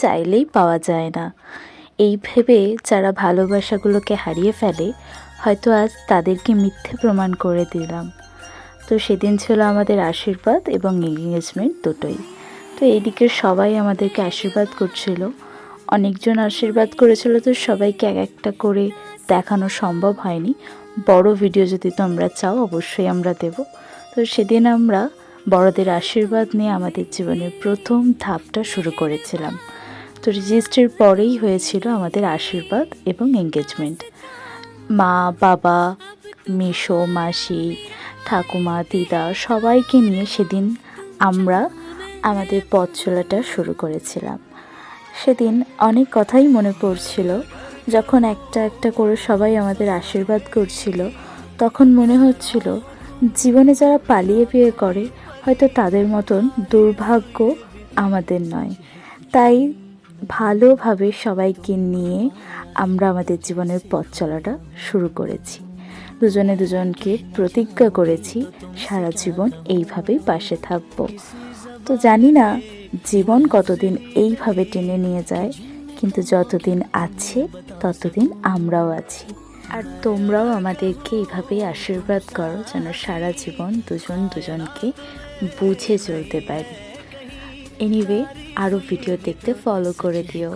চাইলেই পাওয়া যায় না। এই ভেবে যারা ভালোবাসাগুলোকে হারিয়ে ফেলে, হয়তো আজ তাদেরকে মিথ্যে প্রমাণ করে দিলাম। তো সেদিন ছিল আমাদের আশীর্বাদ এবং এঙ্গেজমেন্ট দুটোই। তো এদিকে সবাই আমাদেরকে আশীর্বাদ করছিল, অনেকজন আশীর্বাদ করেছিল, তো সবাইকে এক একটা করে দেখানো সম্ভব হয়নি। বড় ভিডিও যদি তোমরা চাও অবশ্যই আমরা দেব। তো সেদিন আমরা বড়দের আশীর্বাদ নিয়ে আমাদের জীবনের প্রথম ধাপটা শুরু করেছিলাম। তো রেজিস্ট্রির পরেই হয়েছিল আমাদের আশীর্বাদ এবং এঙ্গেজমেন্ট। মা, বাবা, মেসো, মাসি, ঠাকুমা, দিদা সবাইকে নিয়ে সেদিন আমরা আমাদের পথ চলাটা শুরু করেছিলাম। সেদিন অনেক কথাই মনে পড়ছিল। যখন একটা একটা করে সবাই আমাদের আশীর্বাদ করছিল, তখন মনে হচ্ছিল জীবনে যারা পালিয়ে বিয়ে করে হয়তো তাদের মতন দুর্ভাগ্য আমাদের নয়। তাই ভালোভাবে সবাইকে নিয়ে আমরা আমাদের জীবনের পথ চলাটা শুরু করেছি। দুজনে দুজনকে প্রতিজ্ঞা করেছি সারা জীবন এইভাবেই পাশে থাকবো। তো জানি না জীবন কতদিন এইভাবে টেনে নিয়ে যায়, কিন্তু যতদিন আছে ততদিন আমরাও আছি। আর তোমরাও আমাদেরকে এইভাবেই আশীর্বাদ করো যেন সারা জীবন দুজন দুজনকে বুঝে চলতে পারি। এনিওয়ে, আরও ভিডিও দেখতে ফলো করে দিও।